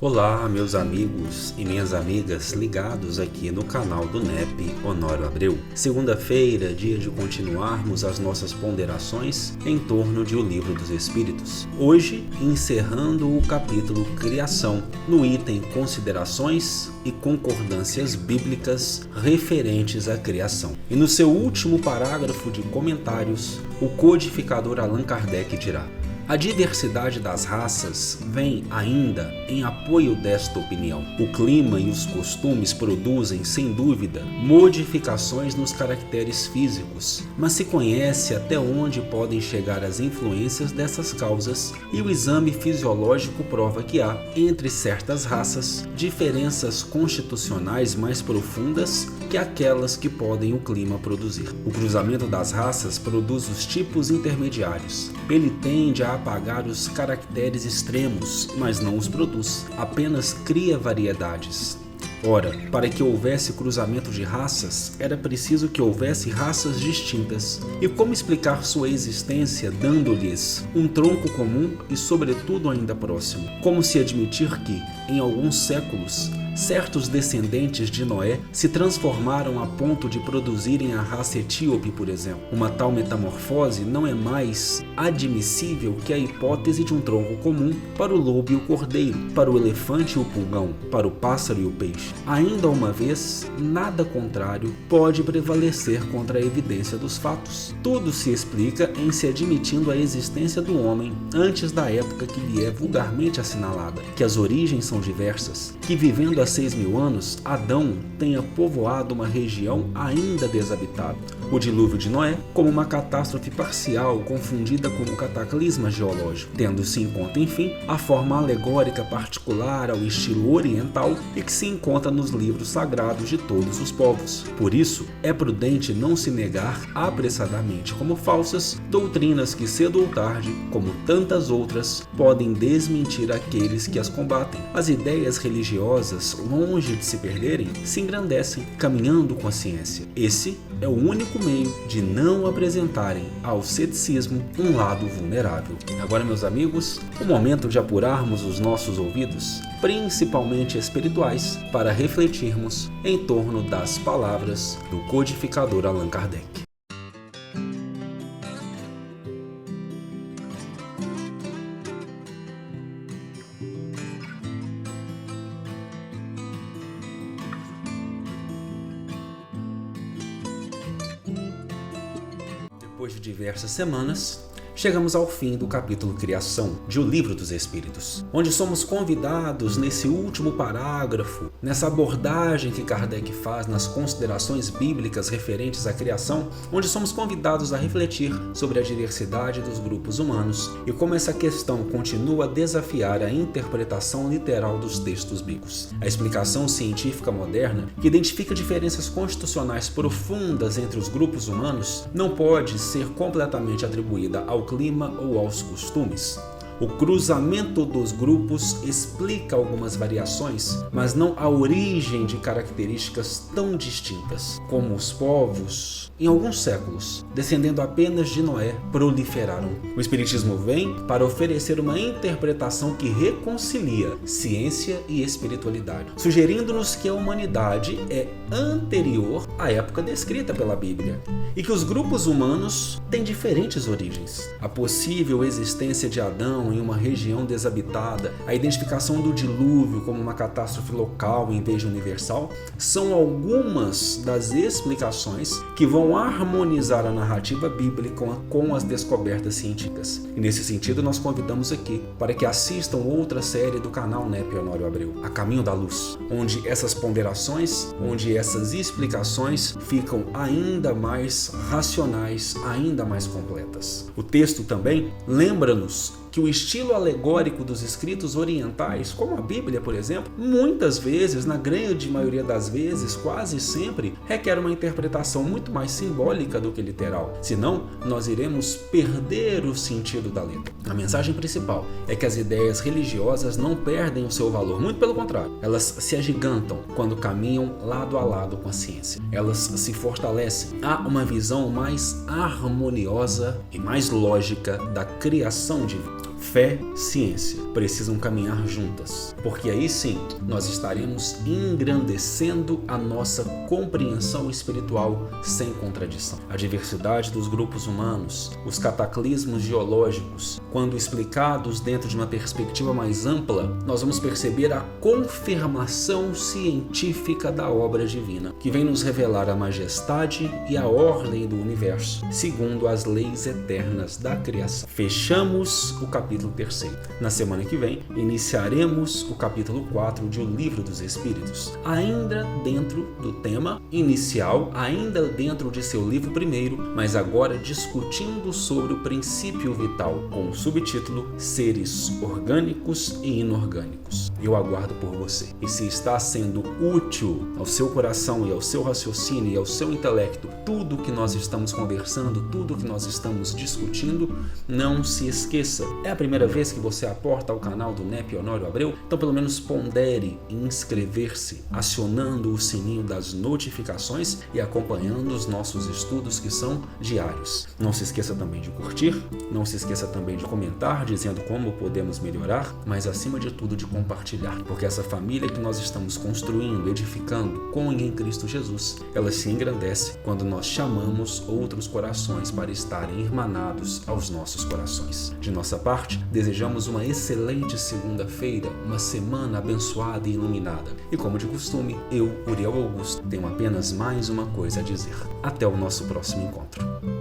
Olá, meus amigos e minhas amigas ligados aqui no canal do NEP Honório Abreu. Segunda-feira, dia de continuarmos as nossas ponderações em torno de O Livro dos Espíritos. Hoje, encerrando o capítulo Criação, no item Considerações e Concordâncias Bíblicas referentes à criação. E no seu último parágrafo de comentários, o codificador Allan Kardec dirá: a diversidade das raças vem ainda em apoio desta opinião. O clima e os costumes produzem, sem dúvida, modificações nos caracteres físicos, mas se conhece até onde podem chegar as influências dessas causas, e o exame fisiológico prova que há, entre certas raças, diferenças constitucionais mais profundas que aquelas que podem o clima produzir. O cruzamento das raças produz os tipos intermediários. Ele tende a apagar os caracteres extremos, mas não os produz, apenas cria variedades. Ora, para que houvesse cruzamento de raças, era preciso que houvesse raças distintas. E como explicar sua existência dando-lhes um tronco comum e, sobretudo, ainda próximo? Como se admitir que, em alguns séculos, certos descendentes de Noé se transformaram a ponto de produzirem a raça etíope, por exemplo? Uma tal metamorfose não é mais admissível que a hipótese de um tronco comum para o lobo e o cordeiro, para o elefante e o pulgão, para o pássaro e o peixe. Ainda uma vez, nada contrário pode prevalecer contra a evidência dos fatos. Tudo se explica em se admitindo a existência do homem antes da época que lhe é vulgarmente assinalada, que as origens são diversas, que vivendo há 6.000 anos, Adão tenha povoado uma região ainda desabitada. O dilúvio de Noé como uma catástrofe parcial confundida com um cataclisma geológico, tendo-se em conta, enfim, a forma alegórica particular ao estilo oriental e que se encontra nos livros sagrados de todos os povos. Por isso, é prudente não se negar apressadamente como falsas doutrinas que cedo ou tarde, como tantas outras, podem desmentir aqueles que as combatem. As ideias religiosas, longe de se perderem, se engrandecem, caminhando com a ciência. Esse é o único meio de não apresentarem ao ceticismo um lado vulnerável. Agora, meus amigos, o momento de apurarmos os nossos ouvidos, principalmente espirituais, para refletirmos em torno das palavras do codificador Allan Kardec. Depois de diversas semanas, chegamos ao fim do capítulo Criação de O Livro dos Espíritos, onde somos convidados nesse último parágrafo, nessa abordagem que Kardec faz nas considerações bíblicas referentes à criação, onde somos convidados a refletir sobre a diversidade dos grupos humanos e como essa questão continua a desafiar a interpretação literal dos textos bíblicos. A explicação científica moderna, que identifica diferenças constitucionais profundas entre os grupos humanos, não pode ser completamente atribuída ao clima ou aos costumes. O cruzamento dos grupos explica algumas variações, mas não a origem de características tão distintas, como os povos, em alguns séculos, descendendo apenas de Noé, proliferaram. O Espiritismo vem para oferecer uma interpretação que reconcilia ciência e espiritualidade, sugerindo-nos que a humanidade é anterior à época descrita pela Bíblia e que os grupos humanos têm diferentes origens. A possível existência de Adão em uma região desabitada, a identificação do dilúvio como uma catástrofe local em vez de universal, são algumas das explicações que vão harmonizar a narrativa bíblica com as descobertas científicas. E nesse sentido, nós convidamos aqui para que assistam outra série do canal NEP Honório Abreu, A Caminho da Luz, onde essas ponderações, onde essas explicações ficam ainda mais racionais, ainda mais completas. O texto também lembra-nos que o estilo alegórico dos escritos orientais, como a Bíblia, por exemplo, muitas vezes, na grande maioria das vezes, quase sempre, requer uma interpretação muito mais simbólica do que literal. Senão, nós iremos perder o sentido da letra. A mensagem principal é que as ideias religiosas não perdem o seu valor, muito pelo contrário. Elas se agigantam quando caminham lado a lado com a ciência. Elas se fortalecem. Há uma visão mais harmoniosa e mais lógica da criação divina. Fé, ciência precisam caminhar juntas, porque aí sim nós estaremos engrandecendo a nossa compreensão espiritual sem contradição. A diversidade dos grupos humanos, os cataclismos geológicos, quando explicados dentro de uma perspectiva mais ampla, nós vamos perceber a confirmação científica da obra divina, que vem nos revelar a majestade e a ordem do universo, segundo as leis eternas da criação. Fechamos o capítulo 3. Na semana que vem, iniciaremos o capítulo 4 de O Livro dos Espíritos, ainda dentro do tema inicial, ainda dentro de seu livro primeiro, mas agora discutindo sobre o princípio vital, com o subtítulo Seres Orgânicos e Inorgânicos. Eu aguardo por você. E se está sendo útil ao seu coração e ao seu raciocínio e ao seu intelecto tudo que nós estamos conversando, tudo que nós estamos discutindo, não se esqueça. É a primeira vez que você aporta ao canal do NEP Honório Abreu? Então pelo menos pondere em inscrever-se, acionando o sininho das notificações e acompanhando os nossos estudos que são diários. Não se esqueça também de curtir, não se esqueça também de comentar, dizendo como podemos melhorar, mas acima de tudo de compartilhar, porque essa família que nós estamos construindo, edificando com e em Cristo Jesus, ela se engrandece quando nós chamamos outros corações para estarem irmanados aos nossos corações. De nossa parte, desejamos uma excelente segunda-feira, uma semana abençoada e iluminada. E como de costume, eu, Uriel Augusto, tenho apenas mais uma coisa a dizer. Até o nosso próximo encontro.